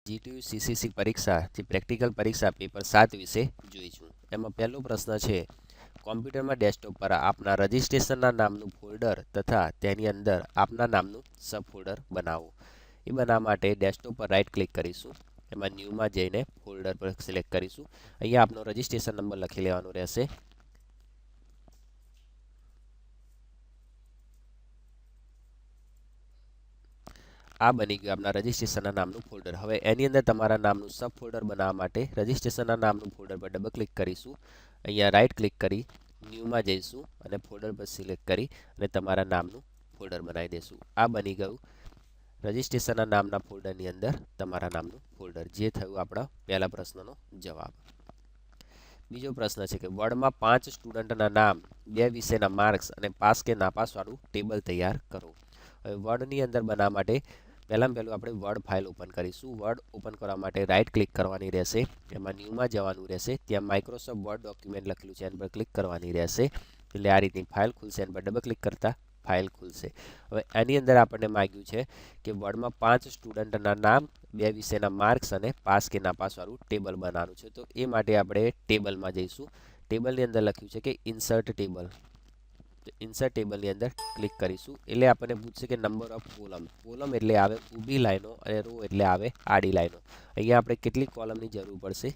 GTU CCC પરીક્ષા જે practical પરીક્ષા પેપર 7 વિશે જોઈશું. એમાં પહેલો પ્રશ્ન છે, કોમ્પ્યુટરમાં ડેસ્કટોપ પર આપના રજિસ્ટ્રેશનના નામનું ફોલ્ડર તથા તેની અંદર આપના નામનું સબ ફોલ્ડર બનાવો. એ બનાવવા માટે ડેસ્કટોપ પર રાઈટ ક્લિક કરીશું. એમાં ન્યૂમાં જઈને ફોલ્ડર પર સિલેક્ટ કરીશું. અહીંયા આપનો રજિસ્ટ્રેશન નંબર લખી લેવાનો રહેશે. આ બની ગયું આપના રજિસ્ટ્રેશનના નામનું ફોલ્ડર. હવે એની અંદર તમારા નામનું સબ ફોલ્ડર બનાવવા માટે રજિસ્ટ્રેશનના નામનું ફોલ્ડર પર ડબલ ક્લિક કરીશું. અહીંયા રાઈટ ક્લિક કરી ન્યૂમાં જઈશું અને ફોલ્ડર પર સિલેક્ટ કરી અને તમારા નામનું ફોલ્ડર બનાવી દઈશું. આ બની ગયું રજિસ્ટ્રેશનના નામના ફોલ્ડરની અંદર તમારા નામનું ફોલ્ડર, જે થયું આપણા પહેલા પ્રશ્નનો જવાબ. બીજો પ્રશ્ન છે કે વર્ડમાં 5 સ્ટુડન્ટના નામ, 2 વિષયના માર્ક્સ અને પાસ કે નાપાસવાળું ટેબલ તૈયાર કરો. હવે વર્ડની અંદર બનાવવા માટે પહેલું આપણે વર્ડ ફાઇલ ઓપન કરીશું. વર્ડ ઓપન કરવા માટે રાઈટ ક્લિક કરવાની રહેશે. એમાં ન્યૂમાં જવાનું રહેશે. ત્યાં માઇક્રોસોફ્ટ વર્ડ ડોક્યુમેન્ટ લખેલું છે, એના પર ક્લિક કરવાની રહેશે. એટલે આ રીતની ફાઇલ ખુલશે. એના પર ડબલ ક્લિક કરતા ફાઇલ ખુલશે. હવે એની અંદર આપણને માગ્યું છે કે વર્ડમાં 5 સ્ટુડન્ટના નામ, 2 વિષયના માર્ક્સ અને પાસ કે નાપાસવાળું ટેબલ બનાવવાનું છે. તો એ માટે આપણે ટેબલમાં જઈશું. ટેબલની અંદર લખ્યું છે કે ઇન્સર્ટ ટેબલ. ઇન્સર્ટ ટેબલની અંદર ક્લિક કરીશું. એટલે આપણને પૂછશે કે નંબર ઓફ કોલમ. કોલમ એટલે આવે ઊભી લાઈનો અને રો એટલે આવે આડી લાઈનો. અહીંયા આપણે કેટલી કોલમની જરૂર પડશે?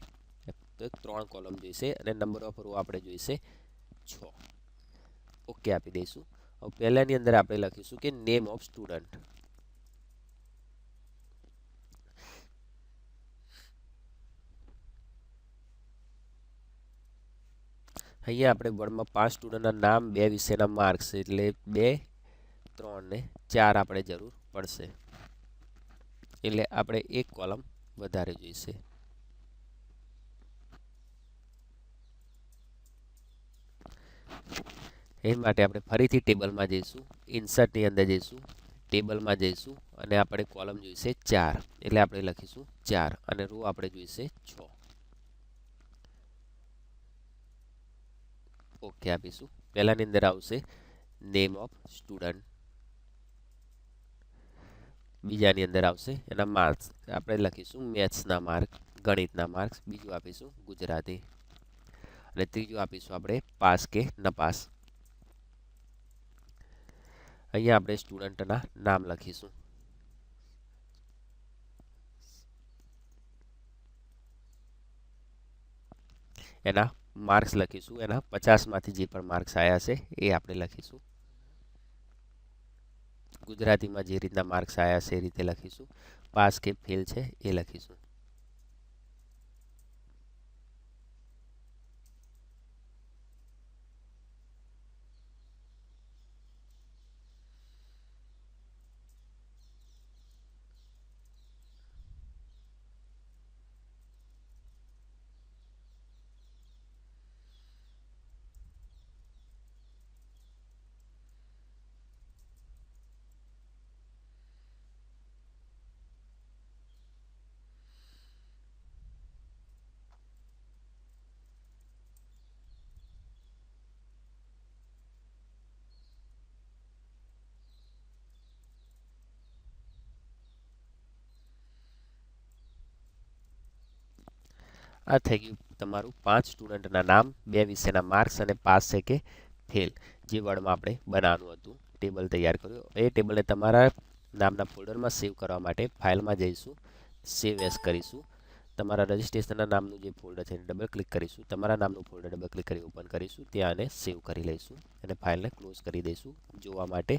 તો 3 કોલમ જોઈશે અને નંબર ઓફ રો આપણે જોઈશે 6. ઓકે આપી દઈશું. હવે પહેલાની અંદર આપણે લખીશું કે નેમ ઓફ સ્ટુડન્ટ. અહીંયા આપણે વર્ડમાં 5 સ્ટુડન્ટના નામ, 2 વિષયના માર્ક્સ એટલે 2, 3 ને 4 આપણે જરૂર પડશે. એટલે આપણે 1 કોલમ વધારે જોઈશે. એ માટે આપણે ફરીથી ટેબલમાં જઈશું. ઇન્સર્ટની અંદર જઈશું, ટેબલમાં જઈશું અને આપણે કોલમ જોઈશે 4. એટલે આપણે લખીશું 4 અને રો આપણે જોઈશે 6. ઓકે આપીશું. પહેલાની અંદર આવશે નેમ ઓફ સ્ટુડન્ટ. બીજાની અંદર આવશે એના માર્ક્સ. આપણે લખીશું મેથ્સના માર્ક, ગણિતના માર્ક્સ. બીજું આપીશું ગુજરાતી અને ત્રીજું આપીશું આપણે પાસ કે નપાસ. અહીંયા આપણે સ્ટુડન્ટના નામ લખીશું. એના માર્ક્સ લખીશું. એના 50માંથી જે પણ માર્ક્સ આવ્યા છે એ આપણે લખીશું. ગુજરાતીમાં જે રીતના માર્ક્સ આવ્યા છે એ રીતે લખીશું. પાસ કે ફેલ છે એ લખીશું. આ થઈ ગયું તમારું 5 સ્ટુડન્ટના નામ, 2 વિષયના માર્ક્સ અને પાસ છે કે ફેલ, જે વર્ડમાં આપણે બનાવવાનું હતું. ટેબલ તૈયાર કર્યું. એ ટેબલને તમારા નામના ફોલ્ડરમાં સેવ કરવા માટે ફાઇલમાં જઈશું, સેવ એસ કરીશું. તમારા રજિસ્ટ્રેશનના નામનું જે ફોલ્ડર છે એને ડબલ ક્લિક કરીશું. તમારા નામનું ફોલ્ડર ડબલ ક્લિક કરી ઓપન કરીશું. ત્યાં આને સેવ કરી લઈશું અને ફાઇલને ક્લોઝ કરી દઈશું. જોવા માટે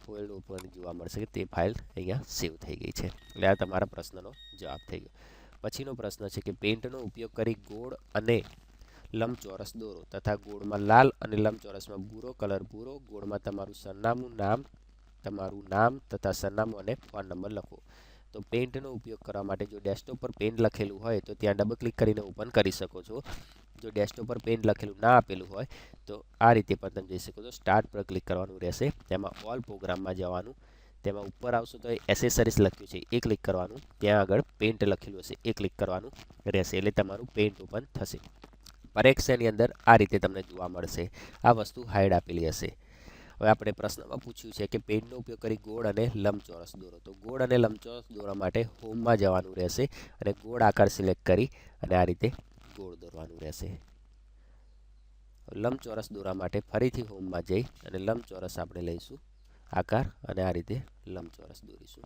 ફોલ્ડર ઉપર જોવા મળશે કે તે ફાઇલ અહીંયા સેવ થઈ ગઈ છે. એટલે આ તમારા પ્રશ્નનો જવાબ થઈ ગયો. પછીનો પ્રશ્ન છે કે પેઇન્ટનો ઉપયોગ કરી ગોળ અને લંબચોરસ દોરો તથા ગોળમાં લાલ અને લંબચોરસમાં ભૂરો કલર પૂરો. ગોળમાં તમારું નામ તથા સરનામું અને ફોન નંબર લખો. તો પેઇન્ટનો ઉપયોગ કરવા માટે જો ડેસ્કટોપ પર પેઇન્ટ લખેલું હોય તો ત્યાં ડબલ ક્લિક કરીને ઓપન કરી શકો છો. જો ડેસ્કટોપ પર પેઇન્ટ લખેલું ના આપેલું હોય તો આ રીતે પણ તમે જઈ શકો છો. સ્ટાર્ટ પર ક્લિક કરવાનું રહેશે. તેમાં ઓલ પ્રોગ્રામમાં જવાનું. તેમાં ઉપર આવશો તો એસેસરીઝ લખ્યું છે એ ક્લિક કરવાનું. ત્યાં આગળ પેઇન્ટ લખેલું હશે એ ક્લિક કરવાનું રહેશે. એટલે તમારું પેઇન્ટ ઓપન થશે. પરીક્ષાની અંદર આ રીતે તમને જોવા મળશે. આ વસ્તુ હાઈડ આપેલી હશે. હવે આપણે પ્રશ્નમાં પૂછ્યું છે કે પેનનો ઉપયોગ કરી ગોળ અને લંબચોરસ દોરો. તો ગોળ અને લંબચોરસ દોરવા માટે હોમમાં જવાનું રહેશે અને ગોળ આકાર સિલેક્ટ કરી અને આ રીતે ગોળ દોરવાનું રહેશે. લંબચોરસ દોરવા માટે ફરીથી હોમમાં જઈ અને લંબચોરસ આપણે લઈશું આકાર અને આ રીતે લંબચોરસ દોરીશું.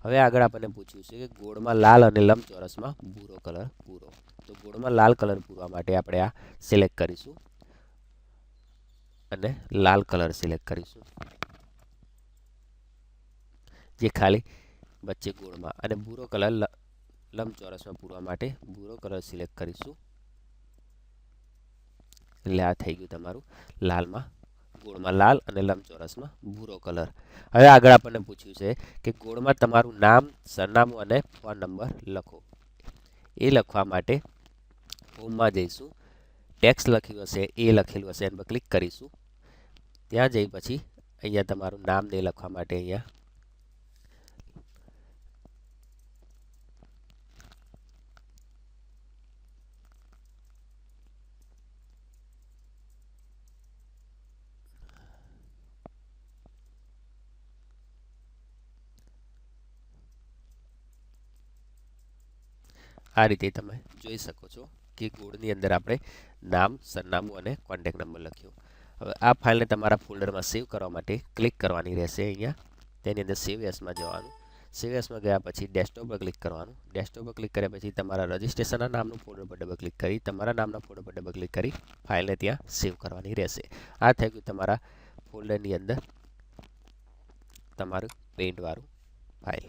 હવે આગળ આપણને પૂછ્યું છે કે ગોળમાં લાલ અને લંબચોરસમાં ભૂરો કલર પૂરો. તો ગોળમાં લાલ કલર પૂરવા માટે આપણે આ સિલેક્ટ કરીશું અને લાલ કલર સિલેક્ટ કરીશું જે ખાલી વચ્ચે ગોળમાં, અને ભૂરો કલર લંબચોરસમાં પૂરવા માટે ભૂરો કલર સિલેક્ટ કરીશું. એટલે આ થઈ ગયું તમારું લાલમાં, ગોળમાં લાલ અને લંબચોરસમાં ભૂરો કલર. હવે આગળ આપણને પૂછ્યું છે કે ગોળમાં તમારું નામ, સરનામું અને ફોન નંબર લખો. એ લખવા માટે હોમમાં જઈશું, ટેક્સ્ટ લખ્યું હશે એ લખેલું હશે એના પર ક્લિક કરીશું. ત્યાં જઈ પછી અહીંયા તમારું નામ ને લખવા માટે અહીંયા આ રીતે તમે જોઈ શકો છો કે ગોળની અંદર આપણે નામ, સરનામું અને કોન્ટેક્ટ નંબર લખ્યો. હવે આ ફાઇલને તમારા ફોલ્ડરમાં સેવ કરવા માટે ક્લિક કરવાની રહેશે. અહીંયા તેની અંદર સેવ એસમાં જવાનું. સેવ એસમાં ગયા પછી ડેસ્કટોપ પર ક્લિક કરવાનું. ડેસ્કટોપ પર ક્લિક કર્યા પછી તમારા રજિસ્ટ્રેશનના નામનું ફોલ્ડર પર ડબલ ક્લિક કરી તમારા નામના ફોલ્ડર પર ડબલ ક્લિક કરી ફાઇલને ત્યાં સેવ કરવાની રહેશે. આ થઈ ગયું તમારા ફોલ્ડરની અંદર તમારું પેઇન્ટવાળું ફાઇલ.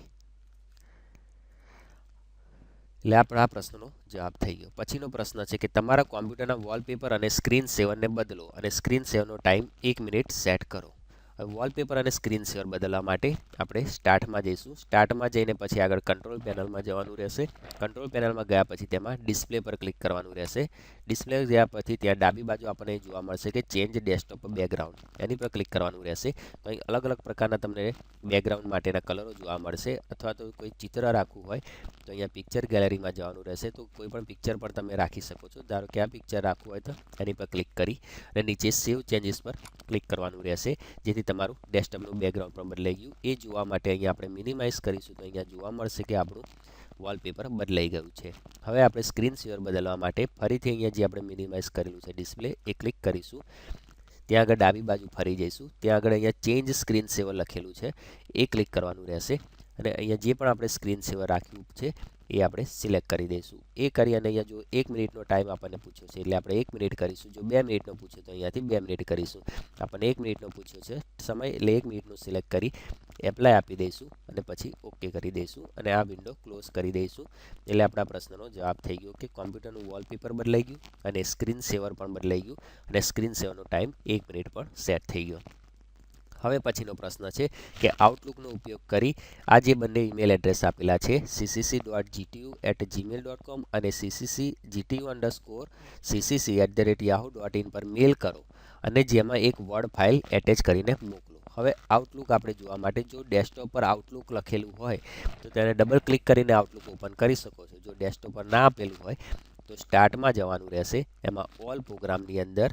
એટલે આપણા આ પ્રશ્નનો જવાબ થઈ ગયો. પછીનો પ્રશ્ન છે કે તમારા કોમ્પ્યુટરના વોલપેપર અને સ્ક્રીન સેવરને બદલો અને સ્ક્રીન સેવરનો ટાઈમ 1 મિનિટ સેટ કરો. હવે વોલપેપર અને સ્ક્રીન સેવર બદલવા માટે આપણે સ્ટાર્ટમાં જઈશું. સ્ટાર્ટમાં જઈને પછી આગળ કંટ્રોલ પેનલમાં જવાનું રહેશે. કંટ્રોલ પેનલમાં ગયા પછી તેમાં ડિસ્પ્લે પર ક્લિક કરવાનું રહેશે. ડિસ્પ્લે ગયા પછી ત્યાં ડાબી બાજુ આપણને જોવા મળશે કે ચેન્જ ડેસ્કટોપ બેકગ્રાઉન્ડ, એની પર ક્લિક કરવાનું રહેશે. તો અહીં અલગ અલગ પ્રકારના તમને બેકગ્રાઉન્ડ માટેના કલરો જોવા મળશે. અથવા તો કોઈ ચિત્ર રાખવું હોય તો અહીંયા પિક્ચર ગેલેરીમાં જવાનું રહેશે. તો કોઈ પણ પિક્ચર પર તમે રાખી શકો છો. ધારો કે આ પિક્ચર રાખવું હોય તો એની પર ક્લિક કરી અને નીચે સેવ ચેન્જીસ પર ક્લિક કરવાનું રહેશે, જેથી તમારું ડેસ્કટોપનું બેકગ્રાઉન્ડ પણ બદલાઈ ગયું. એ જોવા માટે અહીંયા આપણે મિનિમાઇઝ કરીશું તો અહીંયા જોવા મળશે કે આપણું વોલપેપર બદલાઈ ગયું છે. હવે આપણે સ્ક્રીન સેવર બદલવા માટે ફરીથી અહીંયા જે આપણે મિનિમાઇઝ કરેલું છે ડિસ્પ્લે એ ક્લિક કરીશું. ત્યાં આગળ ડાબી બાજુ ફરી જઈશું. ત્યાં આગળ અહીંયા ચેન્જ સ્ક્રીન સેવર લખેલું છે એ ક્લિક કરવાનું રહેશે અને અહીંયા જે પણ આપણે સ્ક્રીન સેવર રાખ્યું છે એ આપણે સિલેક્ટ કરી દઈશું. એ કરી અને અહીંયા જો 1 મિનિટનો ટાઈમ આપણને પૂછ્યો છે એટલે આપણે 1 મિનિટ કરીશું. જો 2 મિનિટનો પૂછ્યો તો અહીંયાથી 2 મિનિટ કરીશું. આપણને 1 મિનિટનો પૂછ્યો છે સમય એટલે 1 મિનિટનું સિલેક્ટ કરી એપ્લાય આપી દઈશું અને પછી ઓકે કરી દઈશું અને આ વિન્ડો ક્લોઝ કરી દઈશું. એટલે આપણા પ્રશ્નનો જવાબ થઈ ગયો કે કોમ્પ્યુટરનું વોલપેપર બદલાઈ ગયું અને સ્ક્રીન સેવર પણ બદલાઈ ગયું અને સ્ક્રીન સેવરનો ટાઈમ 1 મિનિટ પણ સેટ થઈ ગયો. હવે પછીનો પ્રશ્ન છે કે આઉટલુકનો ઉપયોગ કરી આ જે બંને ઈમેલ એડ્રેસ આપેલા છે ccc.gtu@gmail.com અને ccc.gtu_ccc@yahoo.in પર મેલ કરો અને જેમાં એક વર્ડ ફાઇલ એટેચ કરીને મોકલો. હવે આઉટલુક આપણે જોવા માટે જો ડેસ્કટોપ પર આઉટલુક લખેલું હોય તો તેને ડબલ ક્લિક કરીને આઉટલુક ઓપન કરી શકો છો. જો ડેસ્કટોપ પર ના આપેલું હોય તો સ્ટાર્ટમાં જવાનું રહેશે. એમાં ઓલ પ્રોગ્રામની અંદર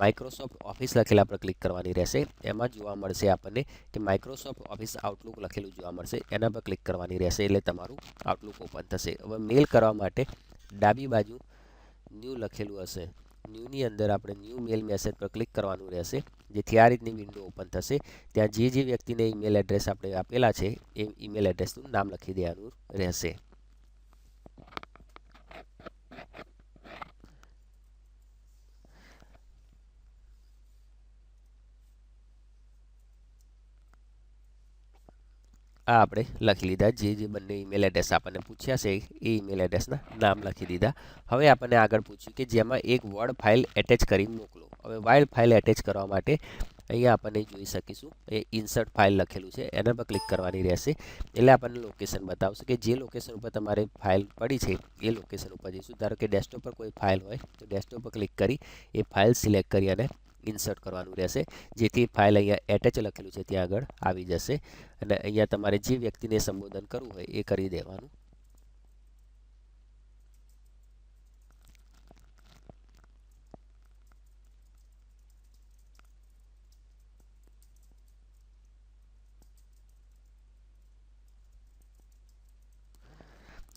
માઇક્રોસોફ્ટ ઓફિસ લખેલા પર ક્લિક કરવાની રહેશે. એમાં જોવા મળશે આપણને કે માઇક્રોસોફ્ટ ઓફિસ આઉટલુક લખેલું જોવા મળશે, એના પર ક્લિક કરવાની રહેશે એટલે તમારું આઉટલુક ઓપન થશે. હવે મેલ કરવા માટે ડાબી બાજુ ન્યૂ લખેલું હશે, ન્યૂની અંદર આપણે ન્યૂ મેલ મેસેજ પર ક્લિક કરવાનું રહેશે, જેથી આ રીતની વિન્ડો ઓપન થશે. ત્યાં જે વ્યક્તિને ઈમેલ એડ્રેસ આપણે આપેલા છે એ ઈમેલ એડ્રેસનું નામ લખી દેવાનું રહેશે. આ આપણે લખી લીધા. જે બંને ઈમેલ એડ્રેસ આપણને પૂછ્યા છે એ ઈમેલ એડ્રેસના નામ લખી દીધા. હવે આપણને આગળ પૂછ્યું કે જેમાં એક વર્ડ ફાઇલ એટેચ કરી મોકલો. હવે વર્ડ ફાઇલ એટેચ કરવા માટે અહીંયા આપણને જોઈ શકીશું એ ઇન્સર્ટ ફાઇલ લખેલું છે, એના પર ક્લિક કરવાની રહેશે. એટલે આપણને લોકેશન બતાવશે કે જે લોકેશન ઉપર તમારે ફાઇલ પડી છે એ લોકેશન ઉપર જઈશું. ધારો કે ડેસ્કટોપ પર કોઈ ફાઇલ હોય તો ડેસ્કટોપ પર ક્લિક કરી એ ફાઇલ સિલેક્ટ કરી અને ઇન્સર્ટ કરવાનું રહેશે, જેથી ફાઇલ અહીંયા એટેચ લખેલું છે ત્યાં આગળ આવી જશે અને અહીંયા તમારે જે વ્યક્તિને સંબોધન કરવું હોય એ કરી દેવાનું.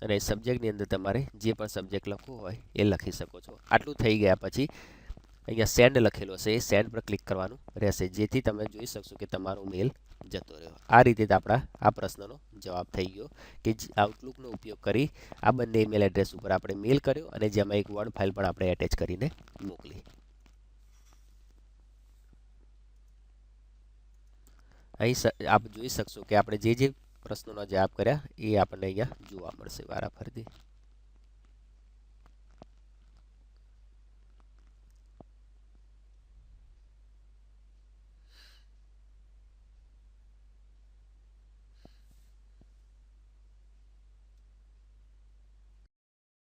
અને સબ્જેક્ટની અંદર તમારે જે પણ સબ્જેક્ટ લખવો હોય એ લખી શકો છો. આટલું થઈ ગયા પછી અહીંયા સેન્ડ લખેલું હશે એ સેન્ડ પર ક્લિક કરવાનું રહેશે, જેથી તમે જોઈ શકશો કે તમારો મેલ જતો રહ્યો. આ રીતે આપણા આ પ્રશ્નનો જવાબ થઈ ગયો કે આઉટલુકનો ઉપયોગ કરી આ બંને ઈમેલ એડ્રેસ ઉપર આપણે મેલ કર્યો અને જેમાં એક વર્ડ ફાઇલ પણ આપણે એટેચ કરીને મોકલી. અહીં આપ જોઈ શકશો કે આપણે જે પ્રશ્નોના જવાબ કર્યા એ આપણને અહીંયા જોવા મળશે વારાફરતી.